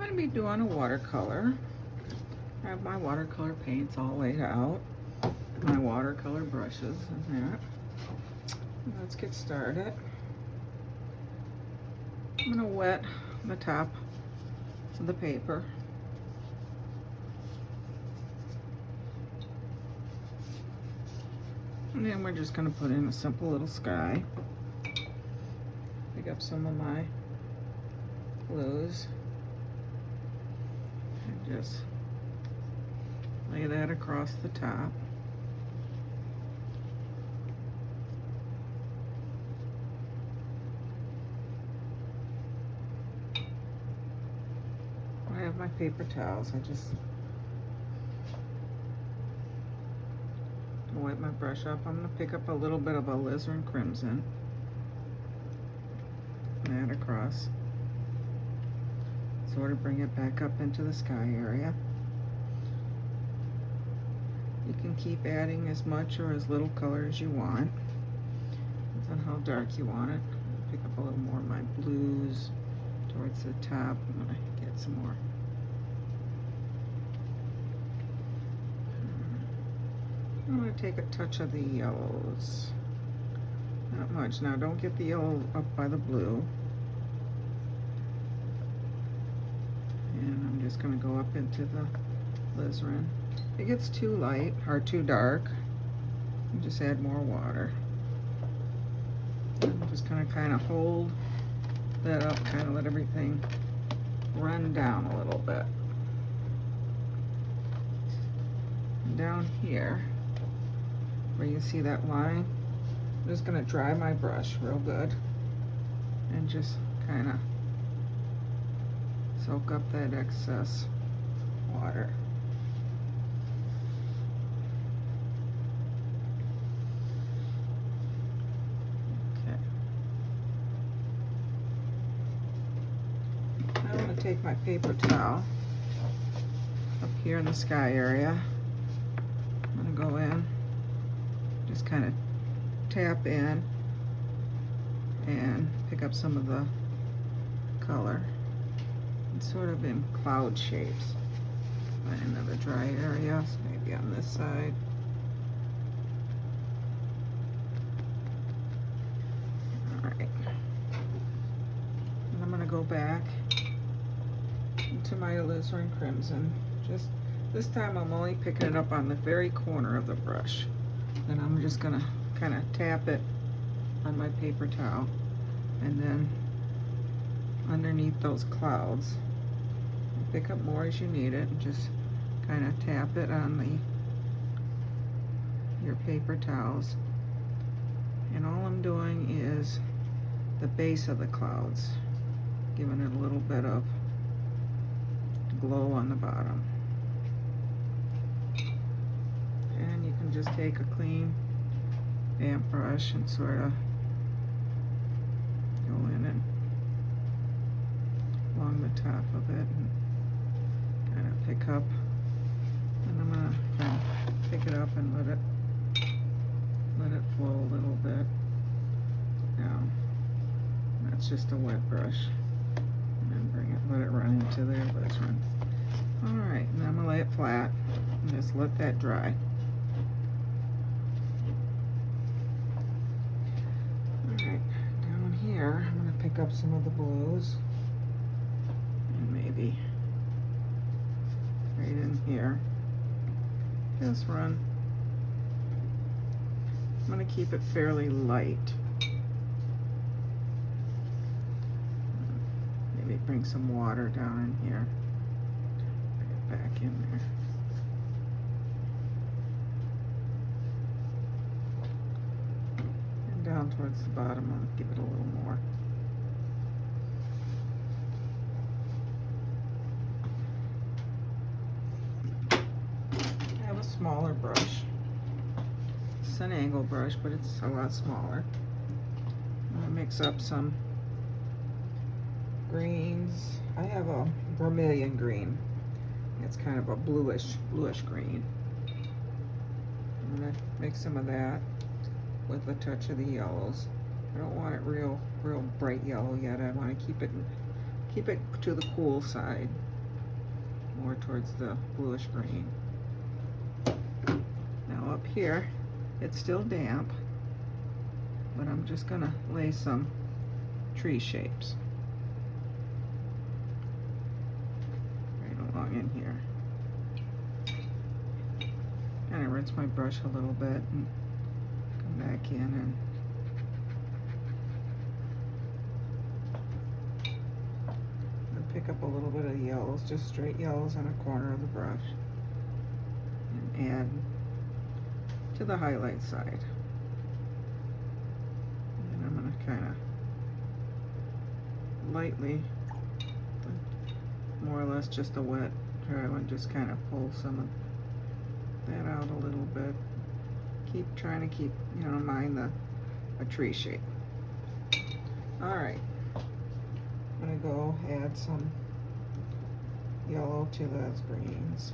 going to be doing a watercolor. I have my watercolor paints all laid out, my watercolor brushes and that. Let's get started. I'm going to wet the top of the paper. And then we're just going to put in a simple little sky. Pick up some of my blues and just lay that across the top. I have my paper towels. I just wipe my brush up. I'm going to pick up a little bit of alizarin crimson. Add across. Sort of bring it back up into the sky area. You can keep adding as much or as little color as you want. Depends on how dark you want it. Pick up a little more of my blues towards the top. I'm going to get some more. I'm going to take a touch of the yellows. Not much. Now don't get the yellow up by the blue. And I'm just going to go up into the alizarin. If it gets too light or too dark, you just add more water. I'm just going to kind of hold that up, kind of let everything run down a little bit. And down here, where you see that line, I'm just going to dry my brush real good and just kind of soak up that excess water. Okay. Now I'm going to take my paper towel up here in the sky area. I'm going to go in, just kind of tap in and pick up some of the color. It's sort of in cloud shapes. Find another dry area, so maybe on this side. Alright. And I'm going to go back into my alizarin crimson. Just this time I'm only picking it up on the very corner of the brush. And I'm just going to kind of tap it on my paper towel, and then underneath those clouds, pick up more as you need it, and just kind of tap it on your paper towels. And all I'm doing is the base of the clouds, giving it a little bit of glow on the bottom. And you can just take a clean damp brush and sort of go in and along the top of it and kind of pick up. And I'm going to kind of pick it up and let it flow a little bit down. That's just a wet brush. And then let it run into there. Let's run. Alright, now I'm going to lay it flat and just let that dry. Alright, down here I'm going to pick up some of the blues and maybe right in here. Just run. I'm going to keep it fairly light. Maybe bring some water down in here. Bring it back in there. And down towards the bottom, I'll give it a little more. I have a smaller brush. It's an angle brush, but it's a lot smaller. I'm going to mix up some greens. I have a vermilion green. It's kind of a bluish green. I'm going to mix some of that with a touch of the yellows. I don't want it real bright yellow yet. I want to keep it to the cool side. more towards the bluish green. Now up here, it's still damp, but I'm just gonna lay some tree shapes right along in here. Kind of rinse my brush a little bit and come back in and pick up a little bit of yellows, just straight yellows on a corner of the brush, and add to the highlight side. And I'm going to kind of lightly, more or less just a wet dry one, just kind of pull some of that out a little bit. Keep trying to keep, you know, mind a tree shape. All right. I'm gonna go add some yellow to those greens,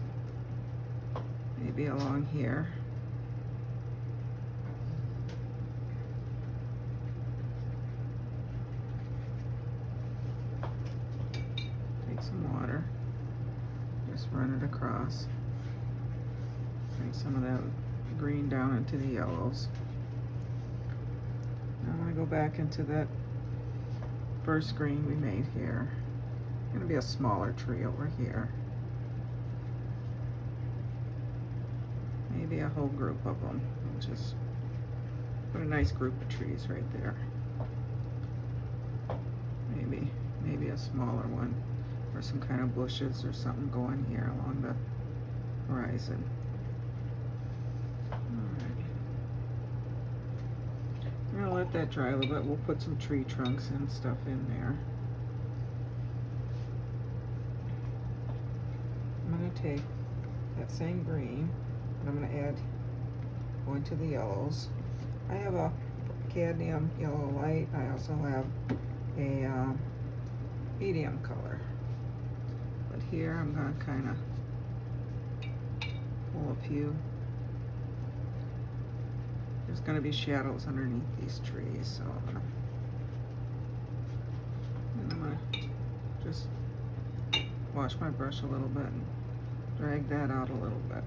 maybe along here. Take some water, just run it across. Bring some of that green down into the yellows. Now I'm gonna go back into that first green we made here. Gonna be a smaller tree over here. Maybe a whole group of them. We'll just put a nice group of trees right there. Maybe a smaller one, or some kind of bushes or something going here along the horizon. Alright. I'm gonna let that dry a little bit. We'll put some tree trunks and stuff in there. I'm gonna take that same green and I'm gonna add, go into the yellows. I have a cadmium yellow light. I also have a medium color. But here I'm gonna kind of pull a few. There's gonna be shadows underneath these trees, so I'm gonna just wash my brush a little bit and drag that out a little bit.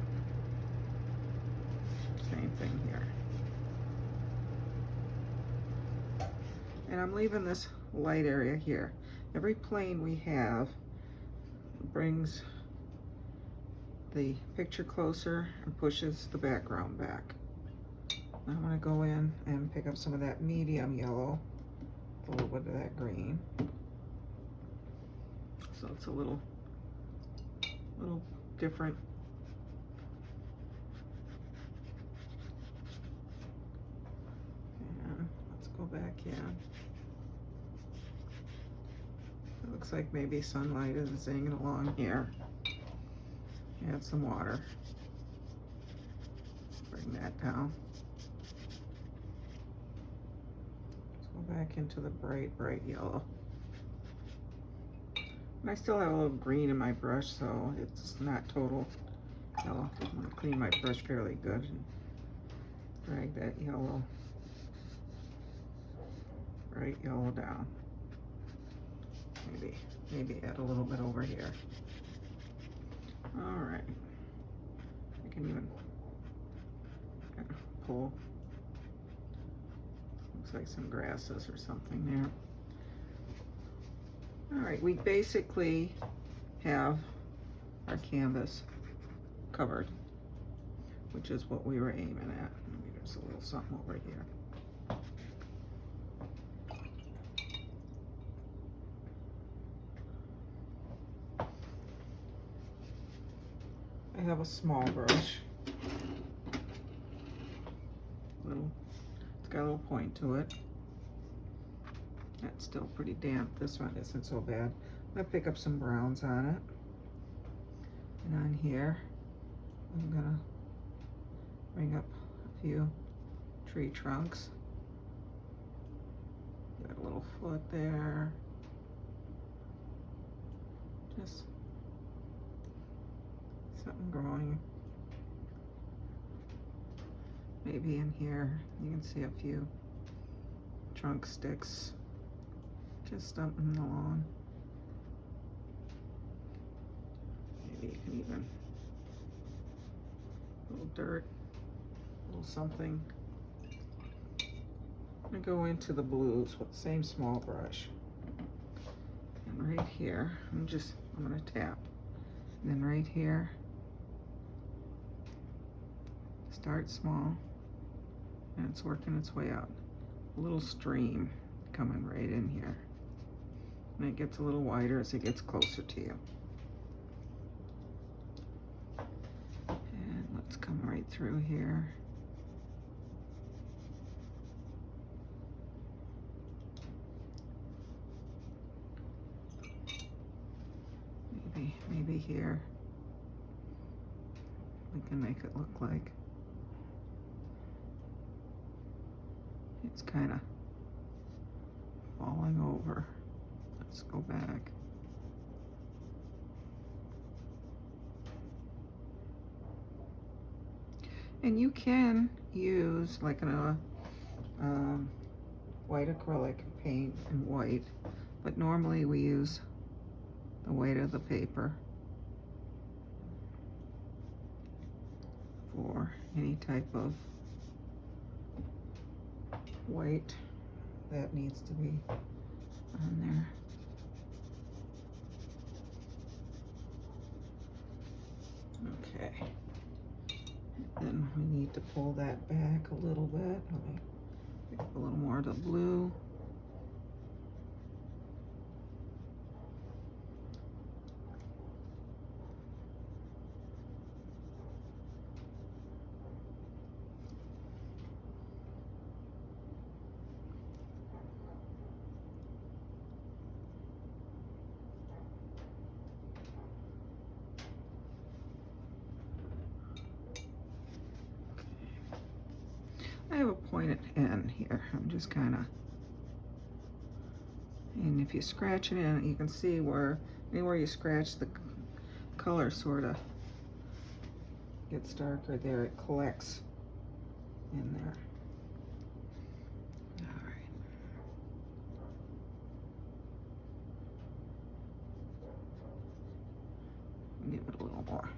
Same thing here. And I'm leaving this light area here. Every plane we have brings the picture closer and pushes the background back. Now I'm going to go in and pick up some of that medium yellow, a little bit of that green. So it's a little different. And let's go back in. It looks like maybe sunlight is zinging along here. Add some water. Bring that down. Let's go back into the bright yellow. And I still have a little green in my brush, so it's not total yellow. I'm going to clean my brush fairly good and drag that yellow, bright yellow down. Maybe add a little bit over here. All right. I can even kind of pull. Looks like some grasses or something there. All right, we basically have our canvas covered, which is what we were aiming at. Maybe there's a little something over here. I have a small brush. It's got a little point to it. That's still pretty damp. This one isn't so bad. I'm gonna pick up some browns on it. And on here, I'm gonna bring up a few tree trunks. Got a little foot there. Just something growing. Maybe in here, you can see a few trunk sticks. Just something along. maybe you can even, a little dirt, a little something. I'm gonna go into the blues with the same small brush. And right here, I'm gonna tap. And then right here, start small, and it's working its way out. A little stream coming right in here. And it gets a little wider as it gets closer to you. And let's come right through here. Maybe here we can make it look like it's kind of falling over. Let's go back. And you can use like a white acrylic paint and white, but normally we use the weight of the paper for any type of white that needs to be on there. Okay, then we need to pull that back a little bit. Let me pick up a little more of the blue. I have a pointed end here. I'm just kind of, and if you scratch it in, you can see where anywhere you scratch, the color sort of gets darker there. It collects in there. All right. Give it a little more.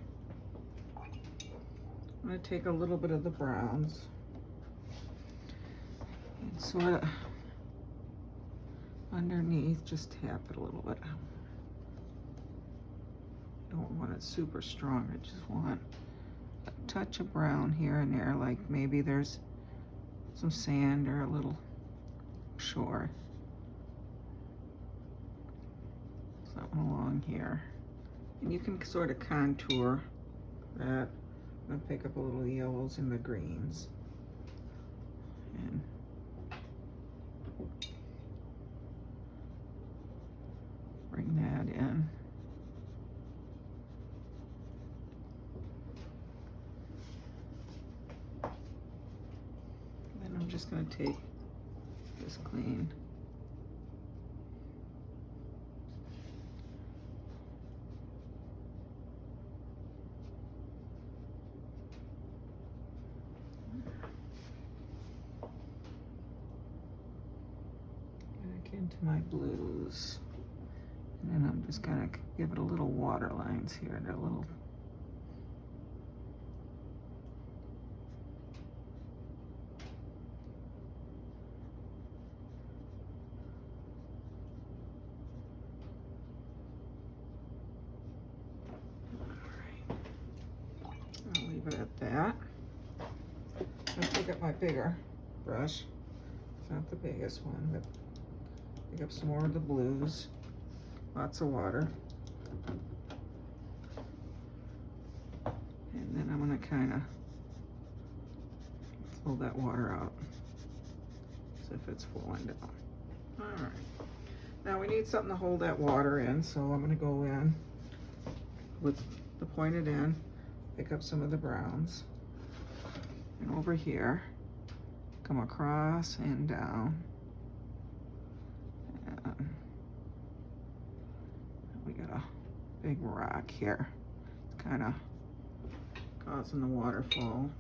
I'm going to take a little bit of the browns. Sort of underneath, just tap it a little bit. Don't want it super strong. I just want a touch of brown here and there, like maybe there's some sand or a little shore. Something along here. And you can sort of contour that. I'm going to pick up a little yellows and the greens. And bring that in. Then I'm just going to take this clean. Back into my blues. And then I'm just gonna give it a little water lines here, and a little. I'll leave it at that. I'll pick up my bigger brush. It's not the biggest one, but pick up some more of the blues. Lots of water. And then I'm gonna kind of pull that water out as if it's falling down. All right. Now we need something to hold that water in, so I'm gonna go in with the pointed end, pick up some of the browns, and over here, come across and down. And we got a big rock here. It's kind of causing the waterfall.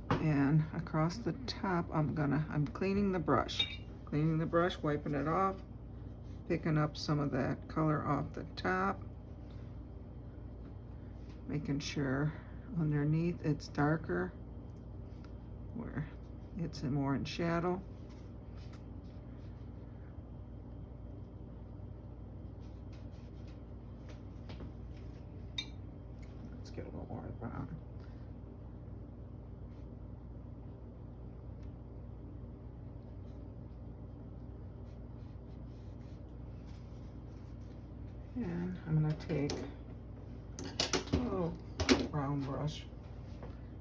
And across the top, I'm cleaning the brush. Cleaning the brush, wiping it off, picking up some of that color off the top, making sure underneath it's darker, where it's more in shadow. Let's get a little more brown. And I'm going to take a little brown brush,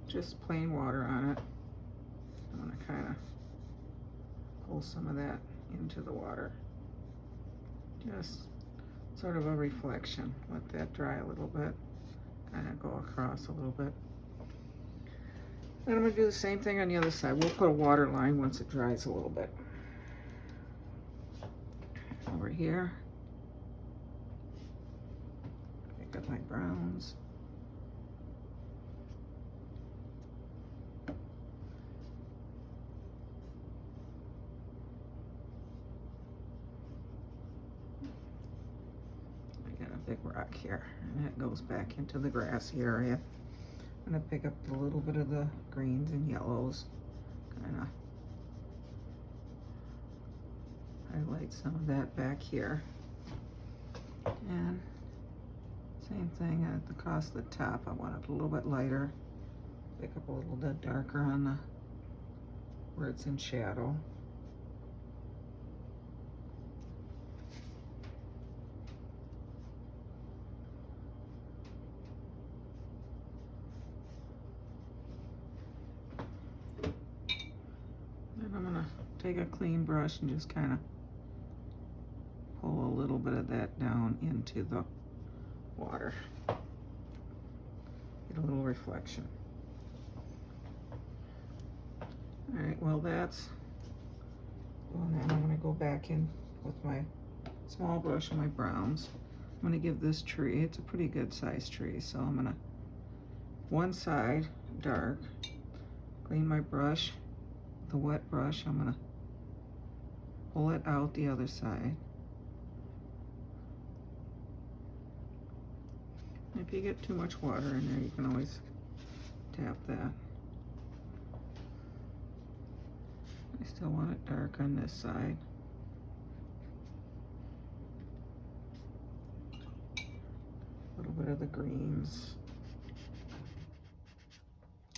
just plain water on it. I'm going to kind of pull some of that into the water. Just sort of a reflection. Let that dry a little bit. Kind of go across a little bit. Then I'm going to do the same thing on the other side. We'll put a water line once it dries a little bit. Over here. Pick up my browns. I got a big rock here, and it goes back into the grassy area. I'm going to pick up a little bit of the greens and yellows, kind of highlight some of that back here. And same thing across the top. I want it a little bit lighter. Pick up a little bit darker on the where it's in shadow. Then I'm gonna take a clean brush and just kind of pull a little bit of that down into the water. Get a little reflection. All right, well that's going on. I'm going to go back in with my small brush and my browns. I'm going to give this tree, it's a pretty good sized tree, so I'm going to, one side dark, clean my brush, the wet brush, I'm going to pull it out the other side. If you get too much water in there, you can always tap that. I still want it dark on this side. A little bit of the greens,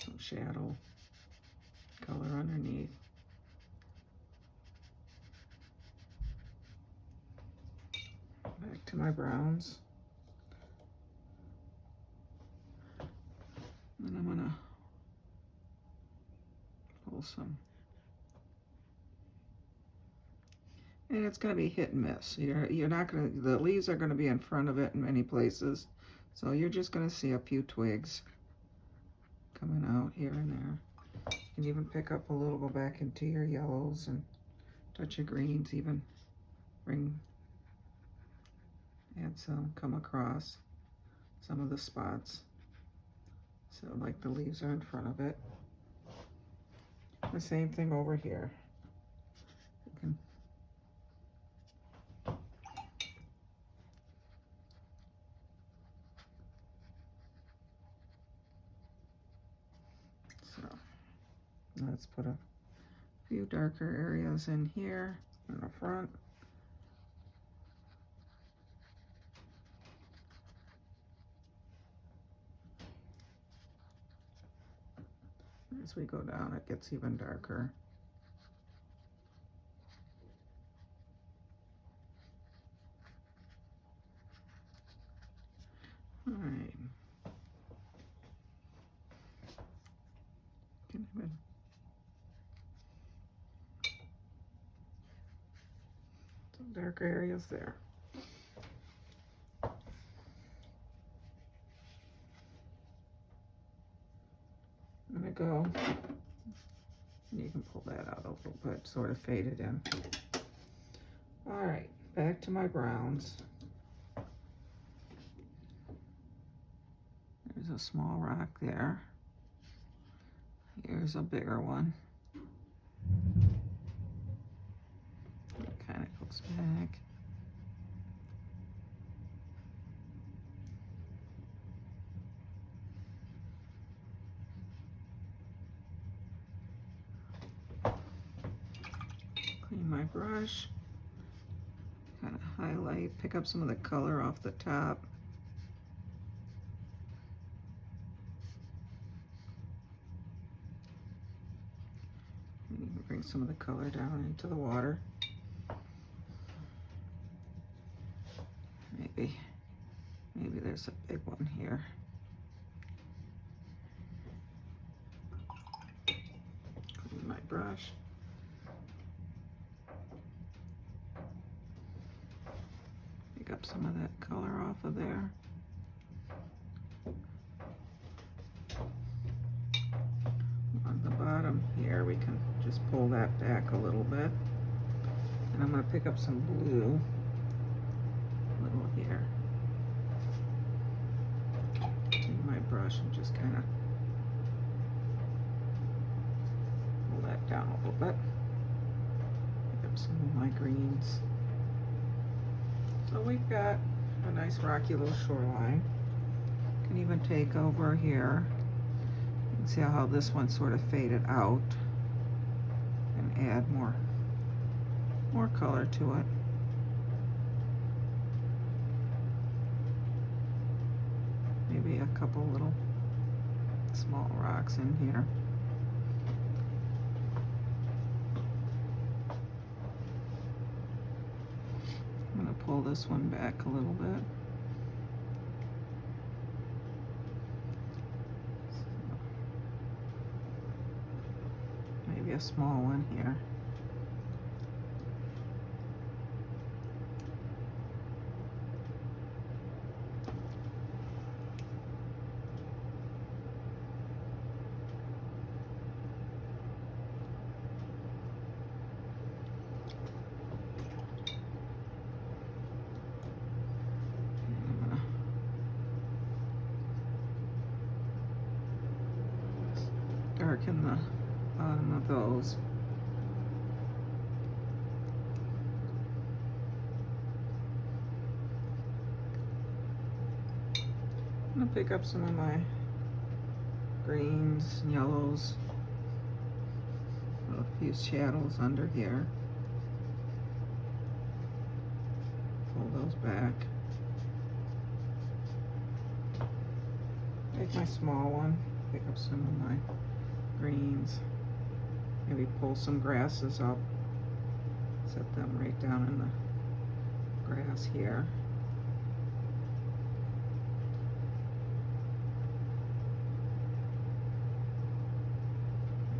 some shadow color underneath. Back to my browns. And I'm gonna pull some. And it's going to be hit and miss. You're not going to, the leaves are going to be in front of it in many places. So you're just going to see a few twigs coming out here and there. You can even pick up a little, go back into your yellows and touch your greens, even add some, come across some of the spots. So like the leaves are in front of it. The same thing over here. You can let's put a few darker areas in here in the front. As we go down, it gets even darker. All right. Can even some darker areas there. I'm gonna go, and you can pull that out a little bit, sort of fade it in. All right, back to my browns. There's a small rock there. Here's a bigger one. It kind of goes back. my brush, kind of highlight, pick up some of the color off the top. And you can bring some of the color down into the water. Maybe there's a big one here. Clean my brush. Pick up some of that color off of there. On the bottom here, we can just pull that back a little bit. And I'm going to pick up some blue, a little here. Take my brush and just kind of pull that down a little bit. Pick up some of my greens. So we've got a nice rocky little shoreline. Can even take over here. You can see how this one sort of faded out and add more color to it. Maybe a couple little small rocks in here. I'm going to pull this one back a little bit. So, maybe a small one here. Darken the bottom of those. I'm gonna pick up some of my greens and yellows, a few shadows under here. Pull those back. Take my small one, pick up some of my greens, maybe pull some grasses up, set them right down in the grass here.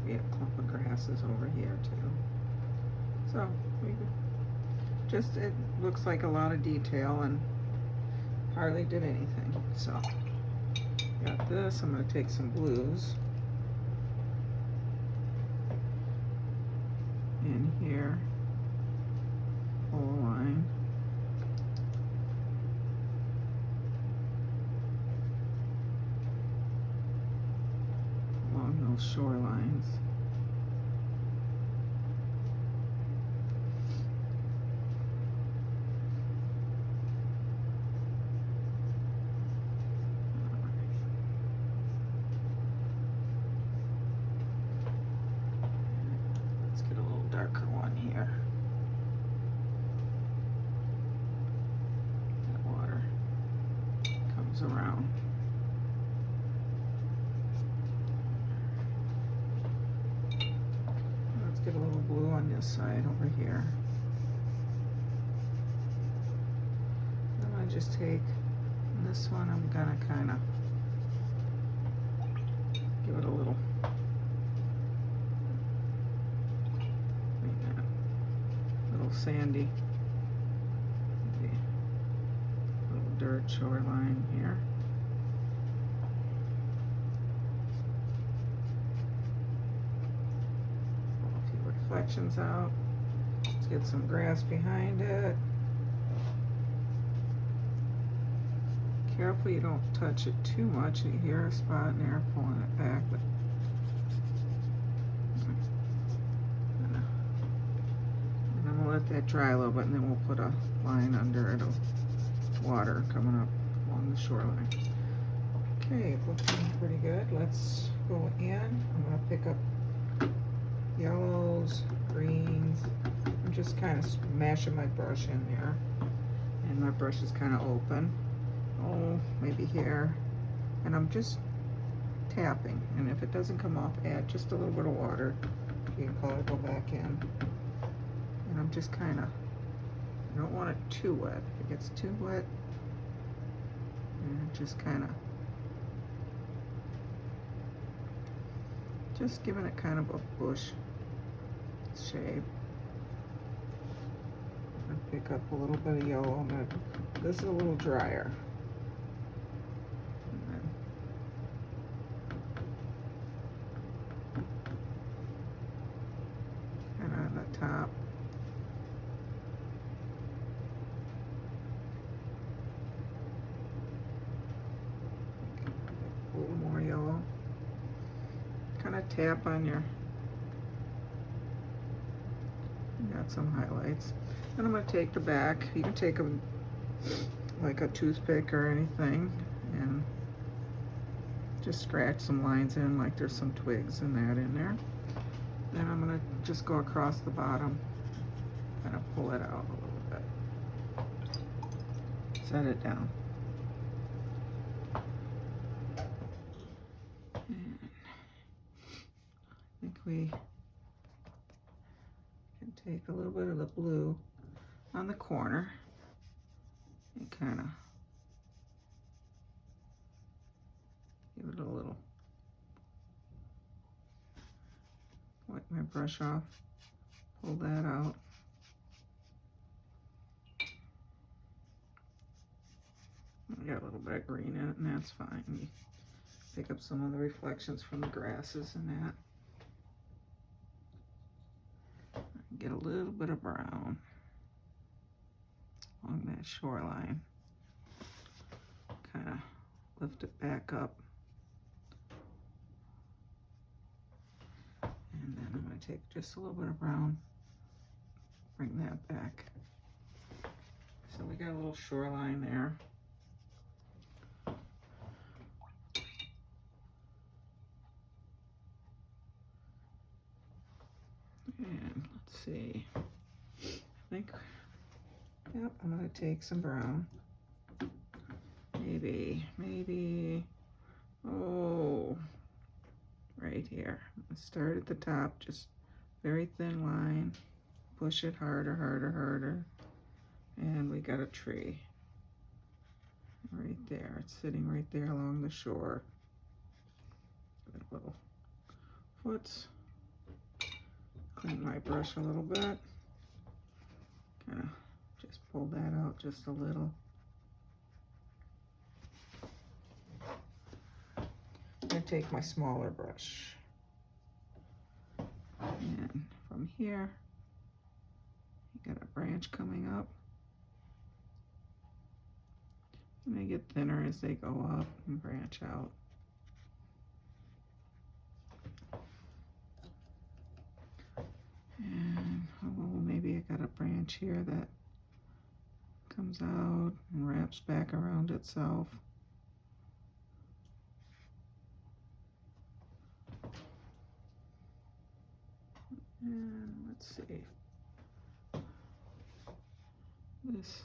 Maybe a clump of grasses over here too. So it looks like a lot of detail and hardly did anything. So got this. I'm going to take some blues in here, pull a line, along those shorelines. Darker one here. That water comes around. Let's get a little blue on this side over here. I'm going to just take this one, I'm going to kind of give it a little sandy, maybe a little dirt shoreline here. Pull a few reflections out. Let's get some grass behind it. Careful you don't touch it too much. You hear a spot in there, pulling it back, but let that dry a little bit, and then we'll put a line under it of water coming up along the shoreline. Okay, looking pretty good. Let's go in. I'm going to pick up yellows, greens. I'm just kind of mashing my brush in there. And my brush is kind of open. Oh, maybe here. And I'm just tapping. And if it doesn't come off, add just a little bit of water. You can color go back in. And I'm just kind of, I don't want it too wet. If it gets too wet, and just kind of, just giving it kind of a bush shape. Pick up a little bit of yellow. This is a little drier. And on the top. A little more yellow. Kind of tap on your, got some highlights. And I'm going to take the back. You can take like a toothpick or anything and just scratch some lines in, like there's some twigs and that in there. Then I'm going to just go across the bottom, kind of pull it out a little bit. Set it down. And I think we can take a little bit of the blue on the corner and kind of give it a little, wipe my brush off, pull that out. I got a little bit of green in it, and that's fine. You pick up some of the reflections from the grasses and that. Get a little bit of brown along that shoreline. Kind of lift it back up. And then I'm going to take just a little bit of brown, bring that back. So we got a little shoreline there. And let's see, I think, yep, I'm going to take some brown. Maybe, oh, right here. Let's start at the top, just very thin line. Push it harder, harder, harder. And we got a tree right there. It's sitting right there along the shore. Got a little foots. Clean my brush a little bit. Kind of just pull that out just a little. I'm going to take my smaller brush. And from here, you got a branch coming up. And they get thinner as they go up and branch out. And oh, maybe I got a branch here that comes out and wraps back around itself. And let's see. This.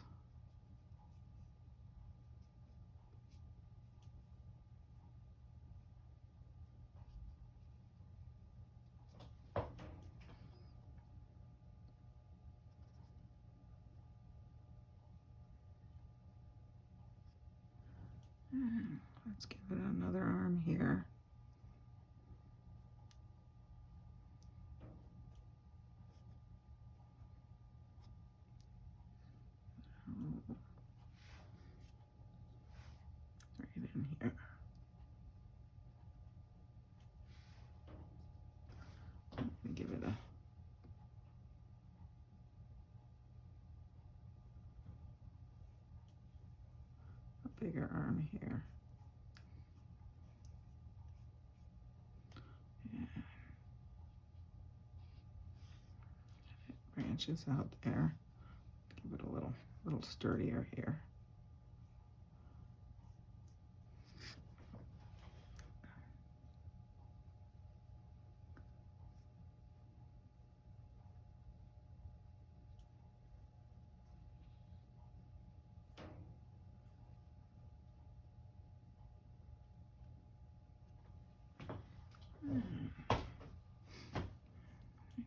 And let's give it another arm here. Right in here. Let me give it a bigger arm here. And it branches out there. Give it a little sturdier here.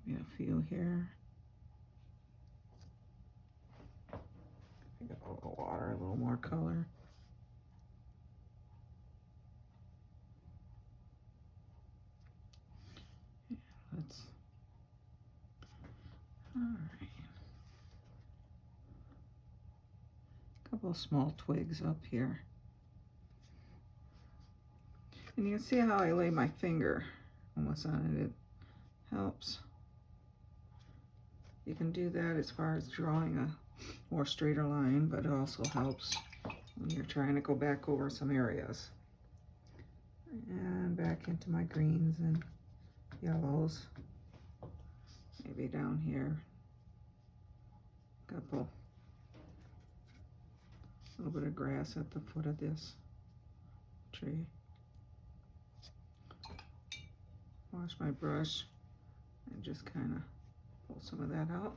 Maybe a few here. A little water, a little more color. Yeah, let's. All right. A couple of small twigs up here. And you can see how I lay my finger almost on it. It helps. You can do that as far as drawing a more straighter line, but it also helps when you're trying to go back over some areas. And back into my greens and yellows. Maybe down here. Couple. A little bit of grass at the foot of this tree. Wash my brush and just kind of pull some of that out.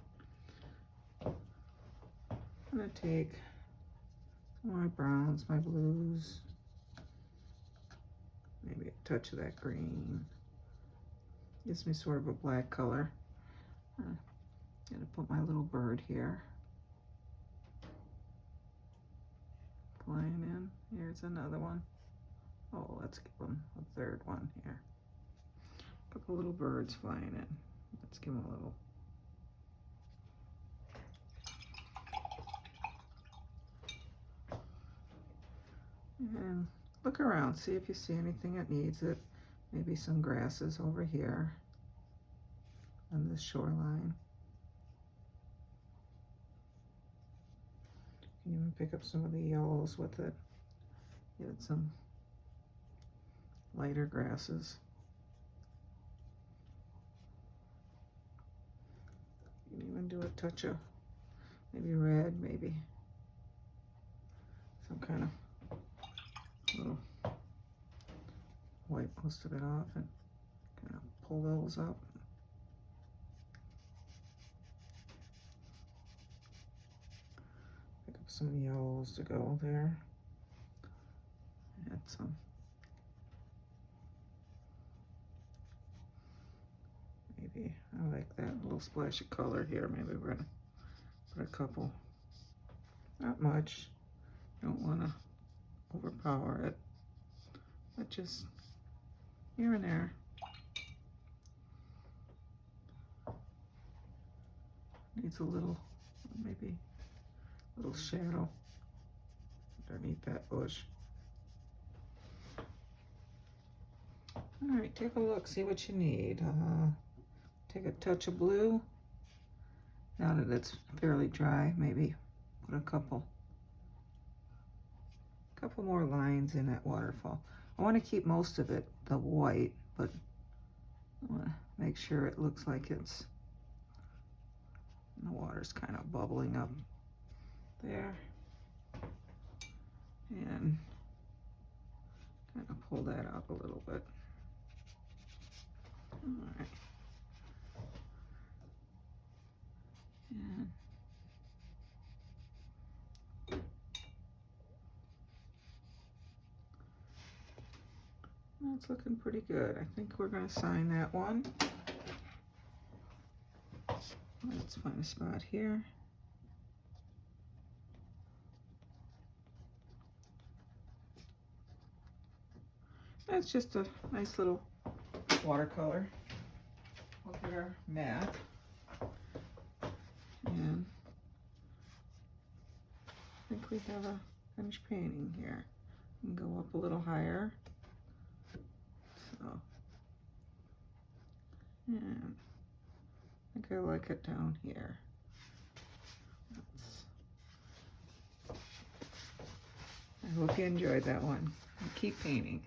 I'm going to take some of my browns, my blues, maybe a touch of that green. Gives me sort of a black color. I'm going to put my little bird here. Flying in. Here's another one. Oh, let's give them a third one here. A couple little birds flying in. Let's give them a little. And look around, see if you see anything that needs it. Maybe some grasses over here on this shoreline. You can even pick up some of the yellows with it. Get some lighter grasses. You can even do a touch of maybe red, maybe some kind of little wipe most of it off and kind of pull those up. Pick up some yellows to go there. Add some. Maybe I like that little splash of color here. Maybe we're gonna put a couple. Not much. Don't want to overpower it, but just here and there. Needs a little, maybe a little shadow underneath that bush. All right, take a look, see what you need. Take a touch of blue. Now that it's fairly dry, maybe put a couple more lines in that waterfall. I want to keep most of it the white, but I want to make sure it looks like it's, the water's kind of bubbling up there. And kind of pull that up a little bit. All right. And that's looking pretty good. I think we're going to sign that one. Let's find a spot here. That's just a nice little watercolor. Look at our mat. And I think we have a finished painting here. And go up a little higher. So, and I think I like it down here. I hope you enjoyed that one. And keep painting.